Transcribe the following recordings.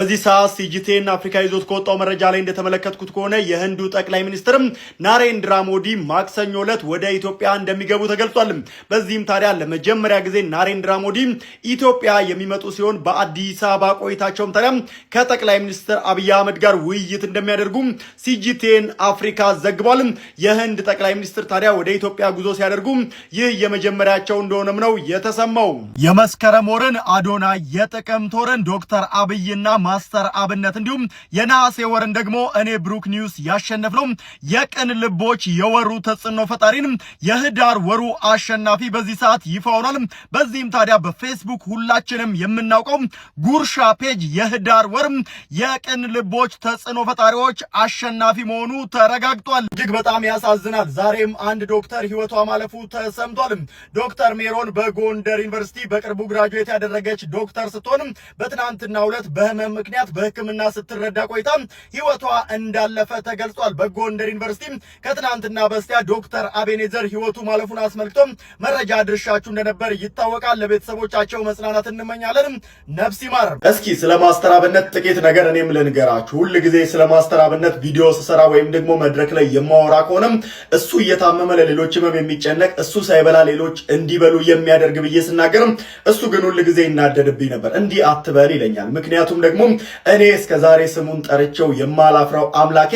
በዚህ ሰዓት ሲጂቲኤን አፍሪካ ይዞት ከወጣው መረጃ ላይ እንደተመለከትኩት ከሆነ የህንዱ ጠቅላይ ሚኒስትርም ናሬንድራ ሞዲ ማክሰኞ ዕለት ወደ ኢትዮጵያ እንደሚገቡ ተገልጿል። በዚህም ታዲያ ለመጀመሪያ ጊዜ ናሬንድራ ሞዲ ኢትዮጵያ የሚመጡ ሲሆን በአዲስ አበባ ቆይታቸውም ታዲያ ከጠቅላይ ሚኒስትር አብይ አህመድ ጋር ውይይት እንደሚያደርጉ ሲጂቲኤን አፍሪካ ዘግቧል። የህንድ ጠቅላይ ሚኒስትር ታዲያ ወደ ኢትዮጵያ ጉዞ ሲያደርጉ ይህ የመጀመሪያቸው እንደሆነም ነው የተሰማው። የመስከረም ወርን አዶናይ፣ የጥቅምት ወርን ዶክተር አብይና ማስተር አብነት እንዲሁም የነሐሴ ወርን ደግሞ እኔ ብሩክ ኒውስ ያሸነፍነው የቅን ልቦች የወሩ ተጽዕኖ ፈጣሪን የህዳር ወሩ አሸናፊ በዚህ ሰዓት ይፋ ሆኗል። በዚህም ታዲያ በፌስቡክ ሁላችንም የምናውቀው ጉርሻ ፔጅ የህዳር ወር የቅን ልቦች ተጽዕኖ ፈጣሪዎች አሸናፊ መሆኑ ተረጋግጧል። እጅግ በጣም ያሳዝናል። ዛሬም አንድ ዶክተር ህይወቷ ማለፉ ተሰምቷል። ዶክተር ሜሮን በጎንደር ዩኒቨርሲቲ በቅርቡ ግራጁዌት ያደረገች ዶክተር ስትሆን በትናንትናው ዕለት በህመም ምክንያት በህክምና ስትረዳ ቆይታ ህይወቷ እንዳለፈ ተገልጿል። በጎንደር ዩኒቨርሲቲ ከትናንትና በስቲያ ዶክተር አቤኔዘር ህይወቱ ማለፉን አስመልክቶ መረጃ ድርሻችሁ እንደነበር ይታወቃል። ለቤተሰቦቻቸው መጽናናት እንመኛለን። ነፍስ ይማር። እስኪ ስለ ማስተር አብነት ጥቂት ነገር እኔም ልንገራችሁ። ሁል ጊዜ ስለ ማስተር አብነት ቪዲዮ ስሰራ ወይም ደግሞ መድረክ ላይ የማወራ ከሆነም እሱ እየታመመ ለሌሎች ህመም የሚጨነቅ እሱ ሳይበላ ሌሎች እንዲበሉ የሚያደርግ ብዬ ስናገርም እሱ ግን ሁል ጊዜ ይናደድብኝ ነበር። እንዲህ አትበል ይለኛል። ምክንያቱም ደግሞ እኔ እስከዛሬ ስሙን ጠርቼው የማላፍራው አምላኬ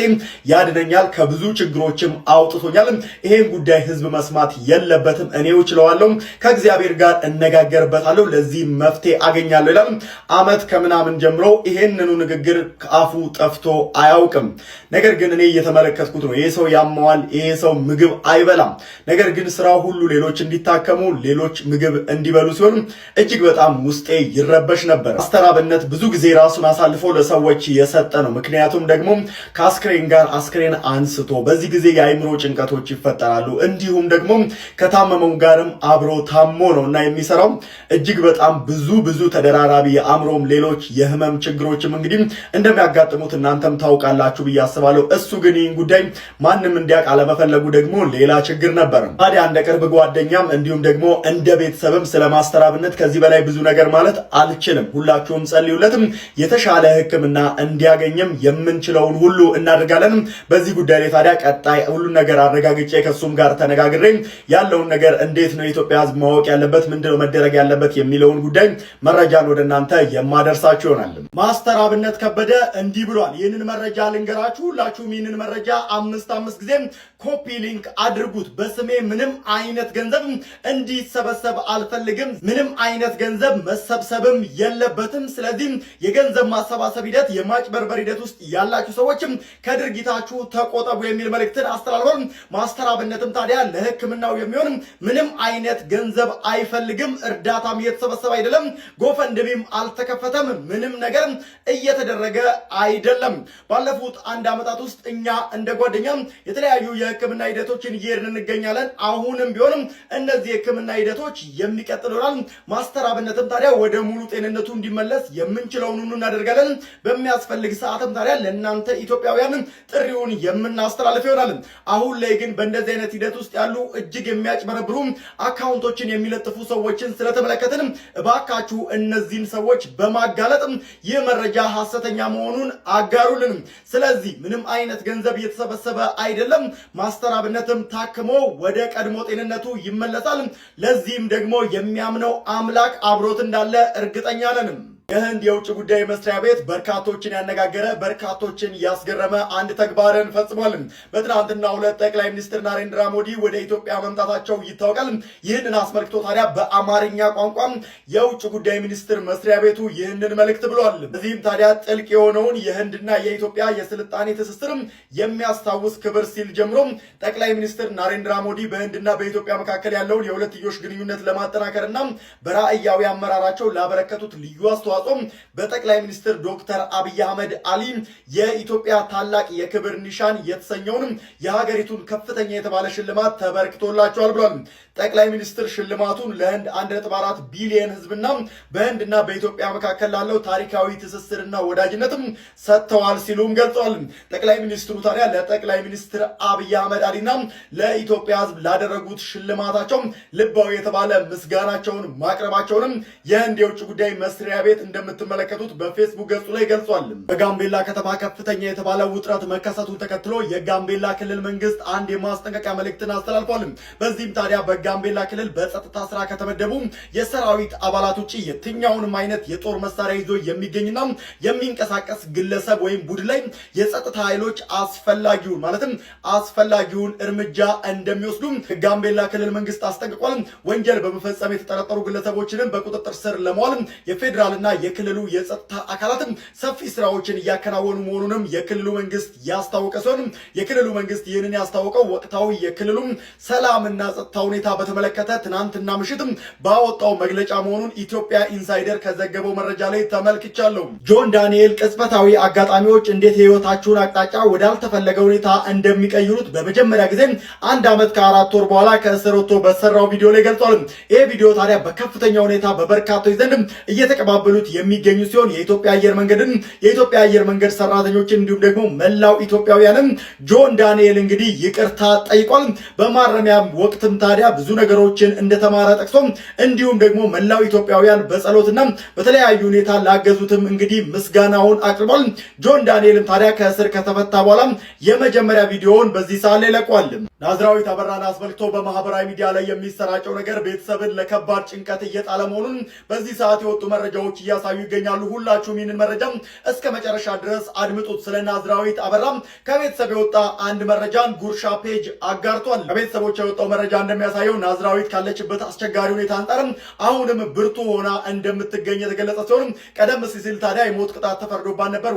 ያድነኛል፣ ከብዙ ችግሮችም አውጥቶኛል። ይሄን ጉዳይ ህዝብ መስማት የለበትም፣ እኔው እችለዋለሁ፣ ከእግዚአብሔር ጋር እነጋገርበታለሁ፣ ለዚህ መፍትሄ አገኛለሁ ይላል። አመት ከምናምን ጀምሮ ይሄንኑ ንግግር ከአፉ ጠፍቶ አያውቅም። ነገር ግን እኔ እየተመለከትኩት ነው። ይሄ ሰው ያመዋል፣ ይሄ ሰው ምግብ አይበላም። ነገር ግን ስራው ሁሉ ሌሎች እንዲታከሙ፣ ሌሎች ምግብ እንዲበሉ ሲሆን እጅግ በጣም ውስጤ ይረበሽ ነበር። ማስተር አብነት ብዙ ጊዜ ራሱን አሳልፎ ለሰዎች የሰጠ ነው። ምክንያቱም ደግሞ ከአስክሬን ጋር አስክሬን አንስቶ በዚህ ጊዜ የአይምሮ ጭንቀቶች ይፈጠራሉ። እንዲሁም ደግሞ ከታመመው ጋርም አብሮ ታሞ ነው እና የሚሰራው እጅግ በጣም ብዙ ተደራራቢ የአእምሮም ሌሎች የህመም ችግሮችም እንግዲህ እንደሚያጋጥሙት እናንተም ታውቃላችሁ ብዬ አስባለሁ። እሱ ግን ይህን ጉዳይ ማንም እንዲያውቅ አለመፈለጉ ደግሞ ሌላ ችግር ነበር። ታዲያ እንደ ቅርብ ጓደኛም እንዲሁም ደግሞ እንደ ቤተሰብም ስለ ማስተር አብነት ከዚህ በላይ ብዙ ነገር ማለት አልችልም። ሁላችሁም ጸልዩለትም የተሻለ ህክምና እንዲያገኝም የምንችለውን ሁሉ እናደርጋለን። በዚህ ጉዳይ ላይ ታዲያ ቀጣይ ሁሉ ነገር አረጋግጬ ከሱም ጋር ተነጋግሬ ያለውን ነገር እንዴት ነው የኢትዮጵያ ህዝብ ማወቅ ያለበት፣ ምንድነው መደረግ ያለበት የሚለውን ጉዳይ መረጃን ወደ እናንተ የማደርሳችሁ ይሆናል። ማስተር አብነት ከበደ እንዲህ ብሏል። ይህንን መረጃ ልንገራችሁ። ሁላችሁም ይህንን መረጃ አምስት ጊዜ ኮፒ ሊንክ አድርጉት። በስሜ ምንም አይነት ገንዘብ እንዲሰበሰብ አልፈልግም። ምንም አይነት ገንዘብ መሰብሰብም የለበትም። ስለዚህ የገንዘብ ማሰባሰብ ሂደት፣ የማጭበርበር ሂደት ውስጥ ያላችሁ ሰዎችም ከድርጊታችሁ ተቆጠቡ የሚል መልእክትን አስተላልፏል። ማስተር አብነትም ታዲያ ለህክምናው የሚሆን ምንም አይነት ገንዘብ አይፈልግም። እርዳታም እየተሰበሰበ አይደለም። ጎፈንድሚም አልተከፈተም። ምንም ነገር እየተደረገ አይደለም። ባለፉት 1 ዓመታት ውስጥ እኛ እንደ ጓደኛ የተለያዩ የህክምና ሂደቶችን እየሄድን እንገኛለን። አሁንም ቢሆንም እነዚህ የህክምና ሂደቶች የሚቀጥሉ ይሆናል። ማስተር አብነትም ታዲያ ወደ ሙሉ ጤንነቱ እንዲመለስ የምንችለውን ሁሉ እናደርጋለን። በሚያስፈልግ ሰዓትም ታዲያ ለእናንተ ኢትዮጵያውያን ጥሪውን የምናስተላልፍ ይሆናል። አሁን ላይ ግን በእንደዚህ አይነት ሂደት ውስጥ ያሉ እጅግ የሚያጭበረብሩ አካውንቶችን የሚለጥፉ ሰዎችን ስለተመለከትን እባካችሁ እነዚህን ሰዎች በማጋለጥ ይህ መረጃ ሐሰተኛ መሆኑን አጋሩልን። ስለዚህ ምንም አይነት ገንዘብ እየተሰበሰበ አይደለም። ማስተር አብነትም ታክሞ ወደ ቀድሞ ጤንነቱ ይመለሳል። ለዚህም ደግሞ የሚያምነው አምላክ አብሮት እንዳለ እርግጠኛ ነን። የህንድ የውጭ ጉዳይ መስሪያ ቤት በርካቶችን ያነጋገረ በርካቶችን ያስገረመ አንድ ተግባርን ፈጽሟል። በትናንትናው ዕለት ጠቅላይ ሚኒስትር ናሬንድራ ሞዲ ወደ ኢትዮጵያ መምጣታቸው ይታወቃል። ይህንን አስመልክቶ ታዲያ በአማርኛ ቋንቋ የውጭ ጉዳይ ሚኒስትር መስሪያ ቤቱ ይህንን መልእክት ብሏል። በዚህም ታዲያ ጥልቅ የሆነውን የህንድና የኢትዮጵያ የስልጣኔ ትስስር የሚያስታውስ ክብር ሲል ጀምሮ ጠቅላይ ሚኒስትር ናሬንድራ ሞዲ በህንድና በኢትዮጵያ መካከል ያለውን የሁለትዮሽ ግንኙነት ለማጠናከርና በራዕያዊ አመራራቸው ላበረከቱት ልዩ አስተዋጽኦ በጠቅላይ ሚኒስትር ዶክተር አብይ አህመድ አሊ የኢትዮጵያ ታላቅ የክብር ኒሻን የተሰኘውን የሀገሪቱን ከፍተኛ የተባለ ሽልማት ተበርክቶላቸዋል ብሏል። ጠቅላይ ሚኒስትር ሽልማቱን ለህንድ 1.4 ቢሊዮን ህዝብና በህንድና በኢትዮጵያ መካከል ላለው ታሪካዊ ትስስርና ወዳጅነትም ሰጥተዋል ሲሉም ገልጸዋል። ጠቅላይ ሚኒስትሩ ታዲያ ለጠቅላይ ሚኒስትር አብይ አህመድ አሊና ለኢትዮጵያ ህዝብ ላደረጉት ሽልማታቸው ልባዊ የተባለ ምስጋናቸውን ማቅረባቸውንም የህንድ የውጭ ጉዳይ መስሪያ ቤት እንደምትመለከቱት በፌስቡክ ገጹ ላይ ገልጿል። በጋምቤላ ከተማ ከፍተኛ የተባለ ውጥረት መከሰቱን ተከትሎ የጋምቤላ ክልል መንግስት አንድ የማስጠንቀቂያ መልእክትን አስተላልፏል። በዚህም ታዲያ በጋምቤላ ክልል በጸጥታ ስራ ከተመደቡ የሰራዊት አባላት ውጪ የትኛውንም አይነት የጦር መሳሪያ ይዞ የሚገኝና የሚንቀሳቀስ ግለሰብ ወይም ቡድን ላይ የጸጥታ ኃይሎች አስፈላጊውን እርምጃ እንደሚወስዱ የጋምቤላ ክልል መንግስት አስጠንቅቋል። ወንጀል በመፈጸም የተጠረጠሩ ግለሰቦችንም በቁጥጥር ስር ለማዋል የፌዴራልና የክልሉ የጸጥታ አካላት ሰፊ ስራዎችን እያከናወኑ መሆኑንም የክልሉ መንግስት ያስታወቀ ሲሆን የክልሉ መንግስት ይህንን ያስታወቀው ወቅታዊ የክልሉ ሰላምና ጸጥታ ሁኔታ በተመለከተ ትናንትና ምሽት ባወጣው መግለጫ መሆኑን ኢትዮጵያ ኢንሳይደር ከዘገበው መረጃ ላይ ተመልክቻለሁ። ጆን ዳንኤል ቅጽበታዊ አጋጣሚዎች እንዴት የህይወታችሁን አቅጣጫ ወዳልተፈለገ ሁኔታ እንደሚቀይሩት በመጀመሪያ ጊዜ 1 ዓመት ከ4 ወር በኋላ ከእስር ወጥቶ በሰራው ቪዲዮ ላይ ገልጿል። ይህ ቪዲዮ ታዲያ በከፍተኛ ሁኔታ በበርካቶች ዘንድ እየተቀባበሉት የሚገኙ ሲሆን የኢትዮጵያ አየር መንገድ ሰራተኞችን እንዲሁም ደግሞ መላው ኢትዮጵያውያንም ጆን ዳንኤል እንግዲህ ይቅርታ ጠይቋል። በማረሚያ ወቅትም ታዲያ ብዙ ነገሮችን እንደተማረ ጠቅሶ እንዲሁም ደግሞ መላው ኢትዮጵያውያን በጸሎትና በተለያዩ ሁኔታ ላገዙትም እንግዲህ ምስጋናውን አቅርቧል። ጆን ዳንኤልም ታዲያ ከእስር ከተፈታ በኋላ የመጀመሪያ ቪዲዮውን በዚህ ሰዓት ላይ ለቋል። ናዝራዊት አበራን አስመልክቶ በማህበራዊ ሚዲያ ላይ የሚሰራጨው ነገር ቤተሰብን ለከባድ ጭንቀት እየጣለ መሆኑን በዚህ ሰዓት የወጡ መረጃዎች እያሳዩ ይገኛሉ። ሁላችሁም ይህንን መረጃ እስከ መጨረሻ ድረስ አድምጡት። ስለ ናዝራዊት አበራ ከቤተሰብ የወጣ አንድ መረጃን ጉርሻ ፔጅ አጋርቷል። ከቤተሰቦች የወጣው መረጃ እንደሚያሳየው ናዝራዊት ካለችበት አስቸጋሪ ሁኔታ አንጻር አሁንም ብርቱ ሆና እንደምትገኝ የተገለጸ ሲሆን ቀደም ሲል ታዲያ የሞት ቅጣት ተፈርዶባት ነበር።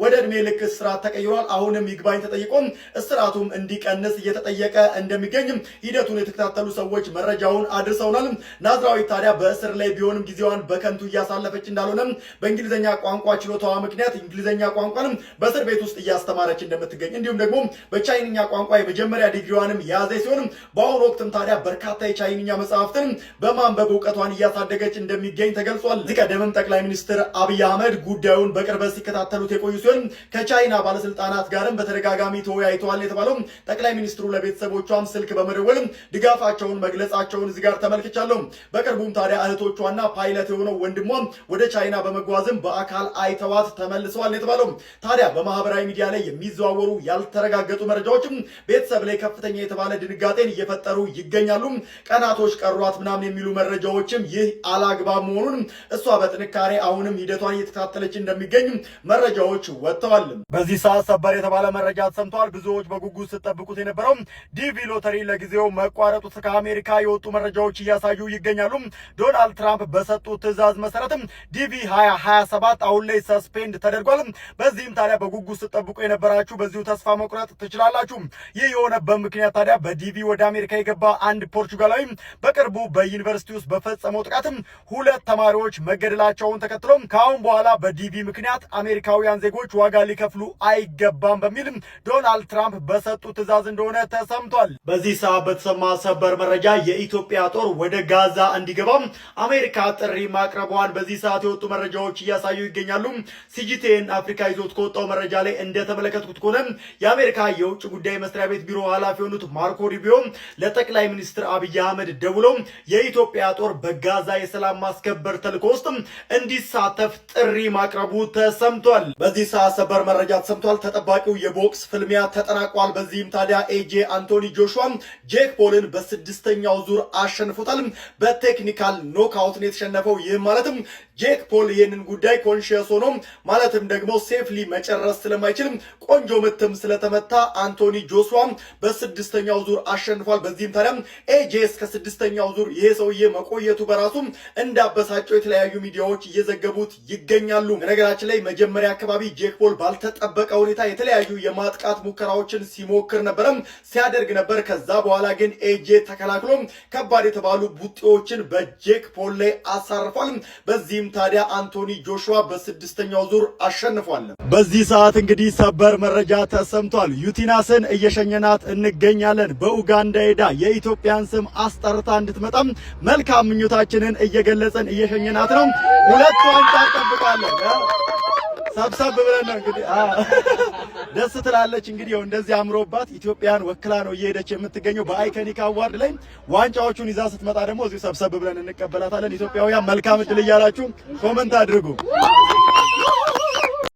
ወደ እድሜ ልክ እስራት ተቀይሯል። አሁንም ይግባኝ ተጠይቆ እስራቱም እንዲቀንስ እየተጠየቀ እንደሚገኝ ሂደቱን የተከታተሉ ሰዎች መረጃውን አድርሰውናል። ናዝራዊት ታዲያ በእስር ላይ ቢሆንም ጊዜዋን በከንቱ እያሳለፈች እንዳልሆነ በእንግሊዝኛ ቋንቋ ችሎታዋ ምክንያት እንግሊዝኛ ቋንቋን በእስር ቤት ውስጥ እያስተማረች እንደምትገኝ እንዲሁም ደግሞ በቻይንኛ ቋንቋ የመጀመሪያ ዲግሪዋንም የያዘ ሲሆን በአሁኑ ወቅትም ታዲያ በርካታ የቻይንኛ መጽሐፍትን በማንበብ እውቀቷን እያሳደገች እንደሚገኝ ተገልጿል። እዚህ ቀደምም ጠቅላይ ሚኒስትር አብይ አህመድ ጉዳዩን በቅርበት ሲከታተሉት የቆዩ ሲሆን ከቻይና ባለስልጣናት ጋርም በተደጋጋሚ ተወያይተዋል የተባለው ጠቅላይ ሚኒስትሩ ለቤተሰቦቿም ስልክ በመደወል ድጋፋቸውን መግለጻቸውን እዚህ ጋር ተመልክቻለሁ። በቅርቡም ታዲያ እህቶቿና ፓይለት የሆነው ወንድሟ ወደ ቻይና በመጓዝም በአካል አይተዋት ተመልሰዋል የተባለው ታዲያ በማህበራዊ ሚዲያ ላይ የሚዘዋወሩ ያልተረጋገጡ መረጃዎችም ቤተሰብ ላይ ከፍተኛ የተባለ ድንጋጤን እየፈጠሩ ይገኛሉ። ቀናቶች ቀሯት ምናምን የሚሉ መረጃዎችም ይህ አላግባብ መሆኑን እሷ በጥንካሬ አሁንም ሂደቷን እየተከታተለች እንደሚገኝ መረጃዎች ወጥተዋል። በዚህ ሰዓት ሰበር የተባለ መረጃ ተሰምቷል። ብዙዎች በጉጉት ሲጠብቁት የነበረው ዲቪ ሎተሪ ለጊዜው መቋረጡ ከአሜሪካ የወጡ መረጃዎች እያሳዩ ይገኛሉ። ዶናልድ ትራምፕ በሰጡት ትዕዛዝ መሰረትም ዲቪ 2027 አሁን ላይ ሰስፔንድ ተደርጓል። በዚህም ታዲያ በጉጉት ሲጠብቁ የነበራችሁ በዚሁ ተስፋ መቁረጥ ትችላላችሁ። ይህ የሆነበት ምክንያት ታዲያ በዲቪ ወደ አሜሪካ የገባ አንድ ፖርቹጋላዊ በቅርቡ በዩኒቨርሲቲ ውስጥ በፈጸመው ጥቃትም 2 ተማሪዎች መገደላቸውን ተከትሎ ከአሁን በኋላ በዲቪ ምክንያት አሜሪካውያን ዜጎች ዋጋ ሊከፍሉ አይገባም በሚል ዶናልድ ትራምፕ በሰጡት ትዕዛዝ እንደሆነ ተሰምቷል። በዚህ ሰዓት በተሰማ ሰበር መረጃ የኢትዮጵያ ጦር ወደ ጋዛ እንዲገባ አሜሪካ ጥሪ ማቅረቧን በዚህ ሰዓት የወጡ መረጃዎች እያሳዩ ይገኛሉ። ሲጂቲኤን አፍሪካ ይዞት ከወጣው መረጃ ላይ እንደተመለከቱት ከሆነ የአሜሪካ የውጭ ጉዳይ መስሪያ ቤት ቢሮ ኃላፊ የሆኑት ማርኮ ሩቢዮ ለጠቅላይ ሚኒስትር አብይ አህመድ ደውለው የኢትዮጵያ ጦር በጋዛ የሰላም ማስከበር ተልዕኮ ውስጥ እንዲሳተፍ ጥሪ ማቅረቡ ተሰምቷል። በዚህ ሰዓት ሰበር መረጃ ተሰምቷል። ተጠባቂው የቦክስ ፍልሚያ ተጠናቋል። በዚህም ታዲያ ኤጄ አንቶኒ ጆሹዋ ጄክ ፖልን በ6ኛው ዙር አሸንፎታል። በቴክኒካል ኖክአውት ነው የተሸነፈው። ይህም ማለትም ጄክ ፖል ይህንን ጉዳይ ኮንሺየስ ሆኖ ማለትም ደግሞ ሴፍሊ መጨረስ ስለማይችልም ቆንጆ ምትም ስለተመታ አንቶኒ ጆሹዋ በ6ኛው ዙር አሸንፏል። በዚህም ታዲያ ኤጄ እስከ 6ኛው ዙር ይሄ ሰውዬ መቆየቱ በራሱ እንዳበሳጨው የተለያዩ ሚዲያዎች እየዘገቡት ይገኛሉ። በነገራችን ላይ መጀመሪያ አካባቢ ጄክ ፖል ባልተጠበቀ ሁኔታ የተለያዩ የማጥቃት ሙከራዎችን ሲሞክር ነበረም ሲያደርግ ነበር። ከዛ በኋላ ግን ኤጄ ተከላክሎ ከባድ የተባሉ ቡጢዎችን በጄክ ፖል ላይ አሳርፏል። በዚህም ታዲያ አንቶኒ ጆሹዋ በ6ኛው ዙር አሸንፏል። በዚህ ሰዓት እንግዲህ ሰበር መረጃ ተሰምቷል። ዩቲናስን እየሸኘናት እንገኛለን። በኡጋንዳ ሄዳ የኢትዮጵያን ስም አስጠርታ እንድትመጣም መልካም ምኞታችንን እየገለጸን እየሸኘናት ነው። 2 ዋንጫ እንጠብቃለን። ሰብሰብ ብለን ነው እንግዲህ ደስ ትላለች። እንግዲህ እንደዚህ አምሮባት ኢትዮጵያን ወክላ ነው እየሄደች የምትገኘው። በአይከኒክ አዋርድ ላይ ዋንጫዎቹን ይዛ ስትመጣ ደግሞ እዚሁ ሰብሰብ ብለን እንቀበላታለን። ኢትዮጵያውያን መልካም እድል እያላችሁ ኮመንት አድርጉ።